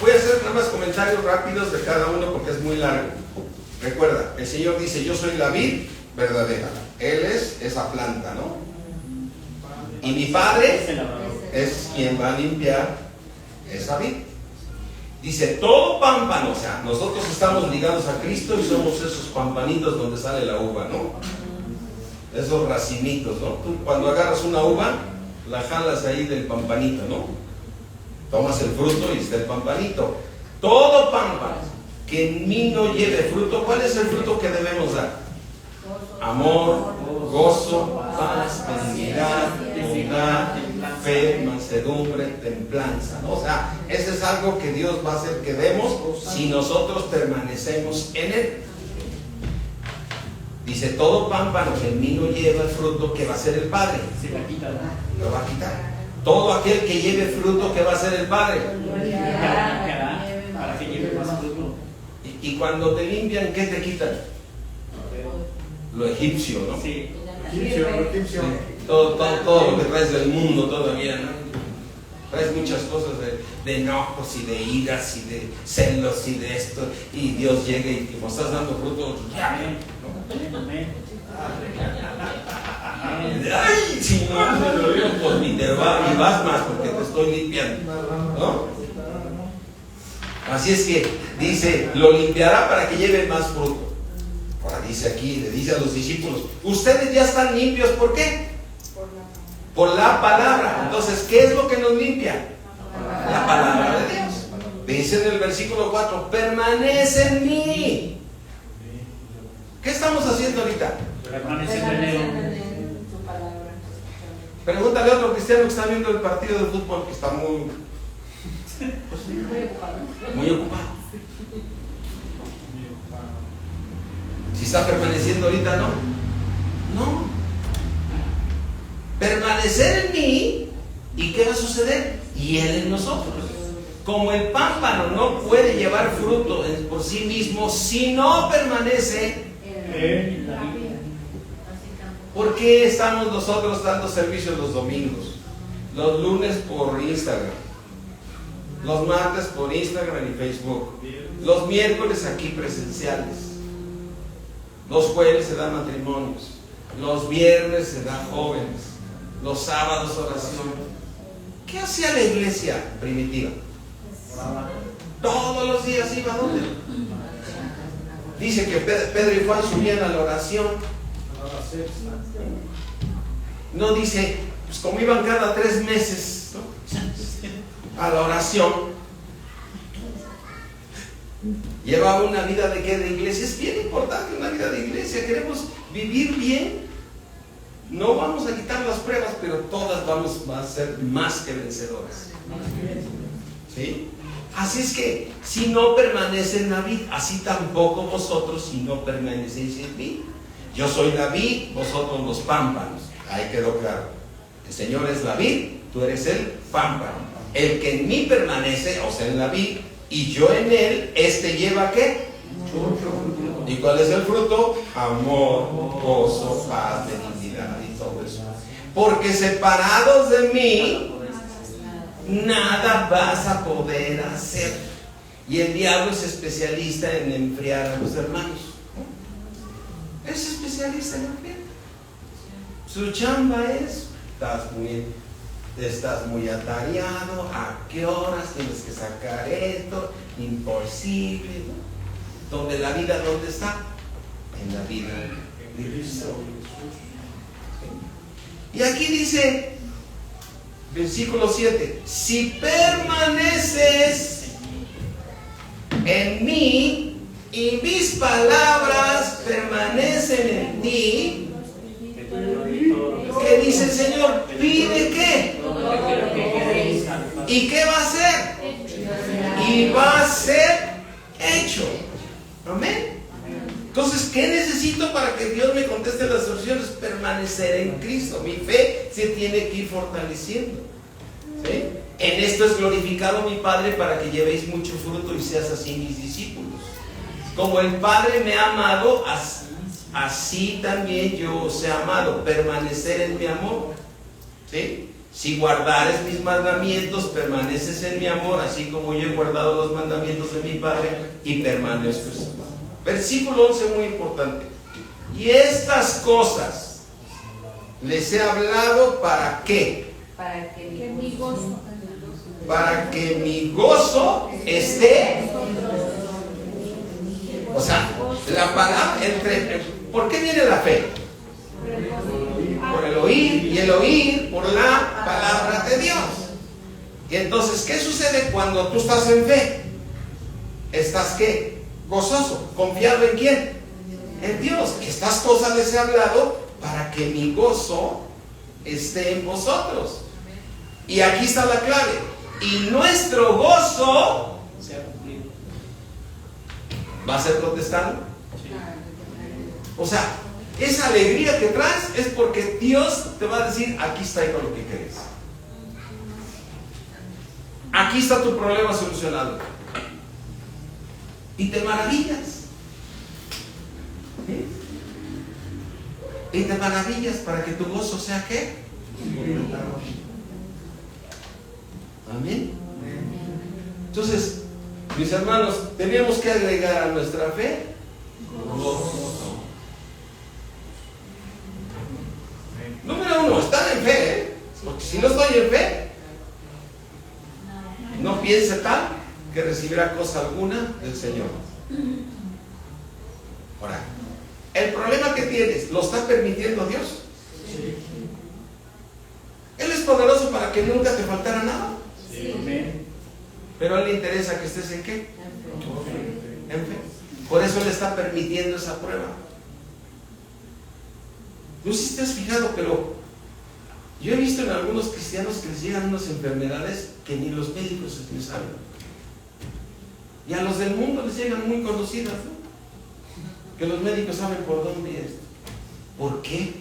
Voy a hacer nada más comentarios rápidos de cada uno porque es muy largo. Recuerda, el Señor dice, yo soy la vid verdadera. Él es esa planta, ¿no? Y mi Padre es quien va a limpiar esa vid. Dice, todo pámpano, o sea, nosotros estamos ligados a Cristo y somos esos pampanitos donde sale la uva, ¿no? Esos racimitos, ¿no? Tú cuando agarras una uva, la jalas ahí del pampanito, ¿no? Tomas el fruto y está el pampanito. Todo pámpano que en mí no lleve fruto, ¿cuál es el fruto que debemos dar? Amor, gozo, paz, benignidad, bondad, fe, mansedumbre, templanza, ¿no? O sea, ese es algo que Dios va a hacer que demos si nosotros permanecemos en Él. Dice, todo pámpano que en mí no lleva el fruto, que va a ser el Padre, Se la quita, ¿no? lo va a quitar. Todo aquel que lleve fruto, que va a ser el Padre. Para que lleve más fruto. Y cuando te limpian, ¿qué te quitan? Lo egipcio, ¿no? Sí. Egipcio. Todo lo que traes del mundo todavía, ¿no? Traes muchas cosas de enojos y de iras y de celos y de esto, y Dios llega y como estás dando fruto, Amén. Amén. ay, si no me lo digo, pues ni te va, ni vas más porque te estoy limpiando, ¿no? Así es que dice, lo limpiará para que lleve más fruto. Ahora dice aquí, le dice a los discípulos, ustedes ya están limpios, ¿por qué? Por la palabra. Entonces, ¿qué es lo que nos limpia? La palabra de Dios. Dice en el versículo 4, permanece en mí. ¿Qué estamos haciendo ahorita? Permanece en él. su palabra. Pregúntale a otro cristiano que está viendo el partido de fútbol, que está muy ocupado. Si está permaneciendo ahorita, ¿no? No. Permanecer en mí, ¿y qué va a suceder? Y Él en nosotros. Como el pámpano no puede llevar fruto por sí mismo si no permanece, ¿por qué estamos nosotros dando servicios los domingos? Los lunes por Instagram, los martes por Instagram y Facebook, los miércoles aquí presenciales, los jueves se dan matrimonios, los viernes se dan jóvenes, los sábados oración. ¿Qué hacía la iglesia primitiva? Todos los días iba a ¿dónde? Dice que Pedro y Juan subían a la oración. No dice, pues como iban cada 3 meses, ¿no?, a la oración. Llevaba una vida de ¿qué? De iglesia. Es bien importante una vida de iglesia. Queremos vivir bien. No vamos a quitar las pruebas, pero todas vamos a ser más que vencedoras. ¿Sí? Así es que si no permanece en la vid, así tampoco vosotros si no permanecéis en mí. Yo soy la vid, vosotros los pámpanos. Ahí quedó claro. El Señor es la vid, tú eres el pámpano. El que en mí permanece, o sea, en la vid, y yo en él, este lleva ¿qué? ¿Y cuál es el fruto? Amor, gozo, paz, benignidad y todo eso. Porque separados de mí, nada vas a poder hacer. Y el diablo es especialista en enfriar a los hermanos. Es especialista en enfriar. Su chamba es, estás muy atareado, ¿a qué horas tienes que sacar esto? Imposible, ¿no? Donde la vida, ¿dónde está? En la vida de Cristo. Y aquí dice, versículo 7, si permaneces en mí y mis palabras permanecen en ti, ¿qué dice el Señor? Pide ¿qué? ¿Y qué va a hacer? Y va a ser hecho. Amén. Entonces, ¿qué necesito para que Dios me conteste las oraciones? Permanecer en Cristo. Mi fe se tiene que ir fortaleciendo. ¿Sí? En esto es glorificado mi Padre, para que llevéis mucho fruto y seas así mis discípulos. Como el Padre me ha amado, así también yo os he amado. Permanecer en mi amor. ¿Sí? Si guardares mis mandamientos, permaneces en mi amor, así como yo he guardado los mandamientos de mi Padre y permanezco en su amor. Versículo 11, muy importante. Y estas cosas les he hablado ¿para qué? Para que mi gozo. Para que mi gozo esté. O sea, la palabra ¿por qué viene la fe? Por el oír, y el oír por la palabra de Dios. Y entonces, ¿qué sucede cuando tú estás en fe? ¿Estás qué? Gozoso. ¿Confiado en quién? En Dios. Estas cosas les he hablado para que mi gozo esté en vosotros. Y aquí está la clave. Y nuestro gozo Sea cumplido. va a ser protestado. O sea, esa alegría que traes es porque Dios te va a decir, aquí está con lo que quieres. Aquí está tu problema solucionado. Y te maravillas. ¿Sí? Y te maravillas para que tu gozo sea ¿qué? Entonces, mis hermanos, tenemos que agregar a nuestra fe gozo. Número 1, estar en fe, ¿eh? Porque si no estoy en fe, no piense tal que recibirá cosa alguna del Señor. Ahora, el problema que tienes, ¿lo está permitiendo Dios? Él es poderoso para que nunca te faltara nada. Pero a Él le interesa que estés en ¿qué? En fe. Por eso Él está permitiendo esa prueba. No sé si te has fijado, pero yo he visto en algunos cristianos que les llegan unas enfermedades que ni los médicos les saben. Y a los del mundo les llegan muy conocidas, ¿no? Que los médicos saben por dónde es. ¿Por qué?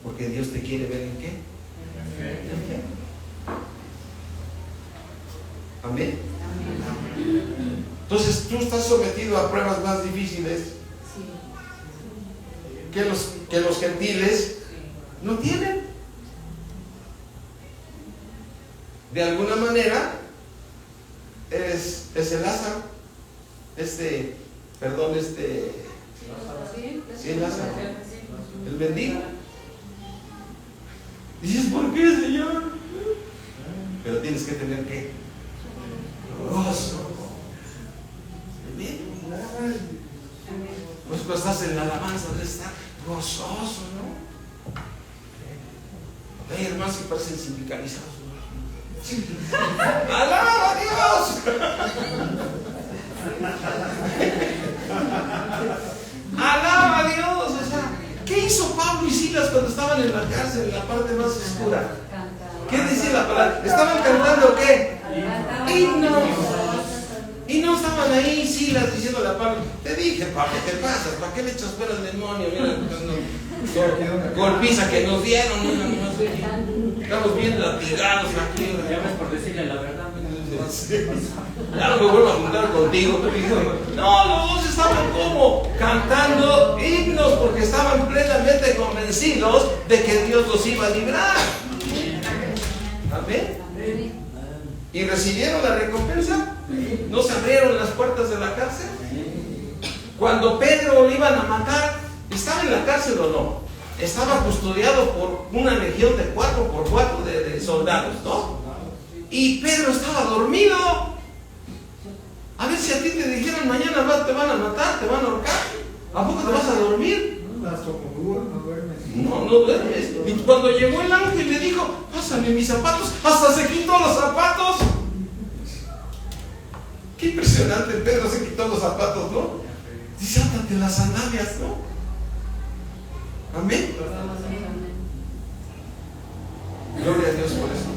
Porque Dios te quiere ver en qué. En fe. Amén. Entonces tú estás sometido a pruebas más difíciles que los gentiles no tienen. De alguna manera es el Lázaro, Lázaro, el mendigo. Dices, ¿por qué, Señor? Pero tienes que tener ¿qué? Gozo. Amén. Pues cuando estás en la alabanza debes estar gozoso, ¿no? Hay hermanos que parecen sindicalizados. ¡Alaba a Dios! ¡Alaba a Dios! O sea, ¿qué hizo Pablo y Silas cuando estaban en la cárcel, en la parte más oscura? ¿Qué decía la palabra? ¿Estaban cantando qué? Himnos. Y no estaban ahí Silas diciéndole a Pablo, te dije, Pablo, ¿qué te pasas? ¿Para qué le echas fuera al demonio? Mira, golpiza que nos dieron. Estamos bien latigados aquí. Ya ves por decirle la verdad. Ya no me vuelvo a juntar contigo. No, los dos estaban como cantando himnos porque estaban plenamente convencidos de que Dios los iba a librar. Amén. ¿Y recibieron la recompensa? ¿No se abrieron las puertas de la cárcel? Cuando Pedro lo iban a matar, ¿estaba en la cárcel o no? Estaba custodiado por una legión de 4x4 de soldados, ¿no? Y Pedro estaba dormido. A ver si a ti te dijeron mañana te van a matar, te van a ahorcar. ¿A poco te vas a dormir? No duermes. Y cuando llegó el ángel le dijo, pásame mis zapatos, hasta se quitó los zapatos. Qué impresionante, Pedro se quitó los zapatos, ¿no? Dice, átate las sandalias, ¿no? Amén. Gloria a Dios por eso.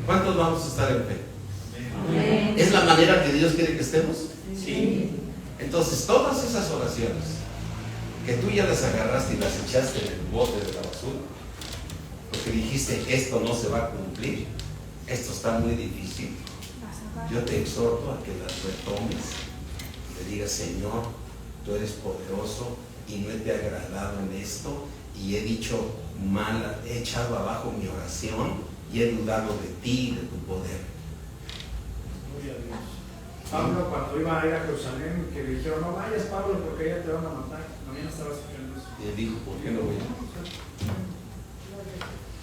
¿Cuántos vamos a estar en fe? ¿Es la manera que Dios quiere que estemos? Sí. Entonces todas esas oraciones que tú ya las agarraste y las echaste en el bote de la basura, porque dijiste, esto no se va a cumplir, esto está muy difícil, yo te exhorto a que las retomes, le digas, Señor, tú eres poderoso y no te he agradado en esto, y he dicho mal, he echado abajo mi oración y he dudado de ti y de tu poder. Pablo, cuando iba a ir a Jerusalén, que le dijeron, no vayas, Pablo, porque ya te van a matar. También estaba escuchando eso. Y él dijo, ¿por qué no voy?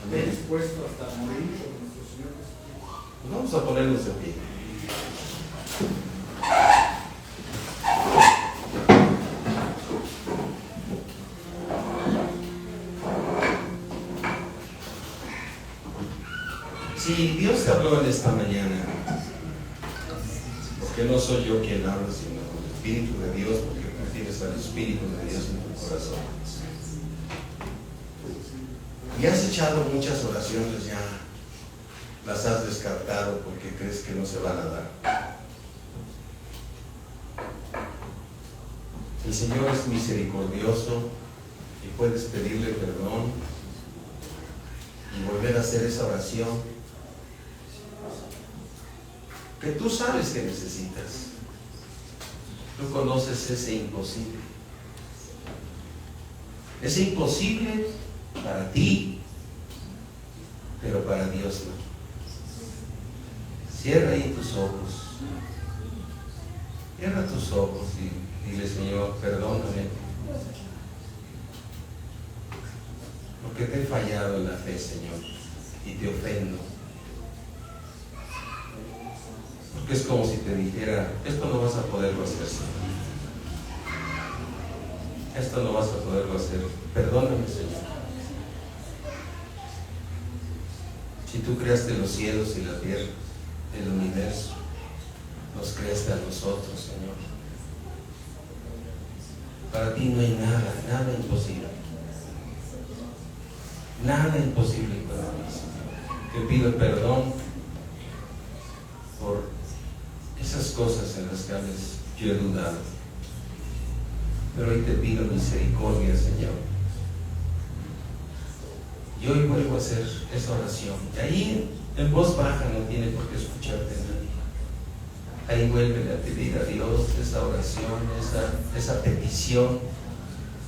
Amén. Dispuesto hasta morir por nuestro Señor Jesucristo. Vamos a ponernos de pie. Si Dios te habló en esta mañana, porque no soy yo quien habla, sino el Espíritu de Dios, porque tú tienes al Espíritu de Dios en tu corazón. Y has echado muchas oraciones ya, las has descartado porque crees que no se van a dar. El Señor es misericordioso y puedes pedirle perdón y volver a hacer esa oración que tú sabes que necesitas. Tú conoces ese imposible. Es imposible para ti, pero para Dios no. Cierra ahí tus ojos. Cierra tus ojos y dile: Señor, perdóname, porque te he fallado en la fe, Señor, y te ofendo. Porque es como si te dijera: esto no vas a poderlo hacer, Señor. Esto no vas a poderlo hacer. Perdóname, Señor. Si tú creaste los cielos y la tierra, el universo, nos creaste a nosotros, Señor. Para ti no hay nada imposible. Nada imposible para mí, Señor. Te pido perdón por esas cosas en las cuales yo he dudado. Pero hoy te pido misericordia, Señor. Y hoy vuelvo a hacer esa oración. Y ahí en voz baja, no tiene por qué escucharte nadie. Ahí vuelve a pedir a Dios esa oración, esa petición,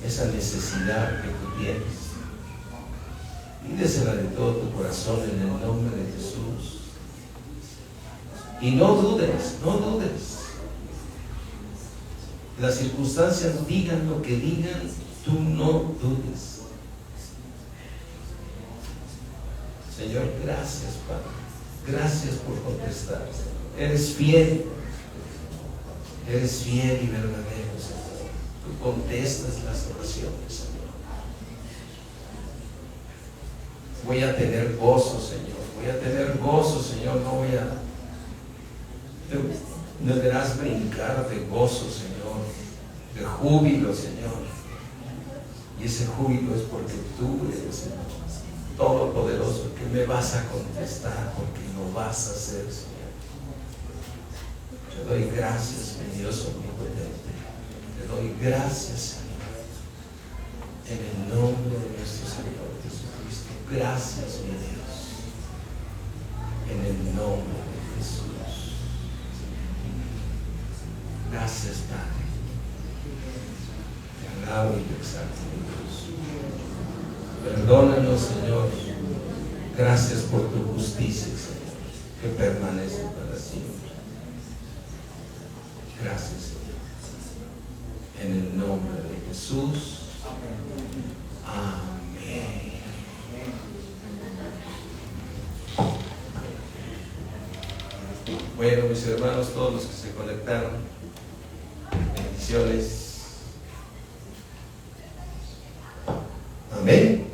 esa necesidad que tú tienes. Pídesela de todo tu corazón en el nombre de Jesús. Y no dudes, no dudes. Las circunstancias digan lo que digan, tú no dudes. Señor, gracias, Padre. Gracias por contestar. Eres fiel. Eres fiel y verdadero, Señor. Tú contestas las oraciones, Señor. Voy a tener gozo, Señor. Voy a tener gozo, Señor. No voy a... Me verás brincar de gozo, Señor. De júbilo, Señor. Y ese júbilo es porque tú eres, Señor, todopoderoso, que me vas a contestar, porque lo vas a hacer, Señor. Te doy gracias, mi Dios omnipotente. Te doy gracias, Señor, en el nombre de nuestro Señor Jesucristo. Gracias, mi Dios, en el nombre de Jesús. Gracias, Padre. Te alabo y te exalto, mi Dios. Perdónanos, Señor. Gracias por tu justicia, Señor, que permanece para siempre. Gracias, Señor. En el nombre de Jesús. Amén. Bueno, mis hermanos, todos los que se conectaron, bendiciones. Amén.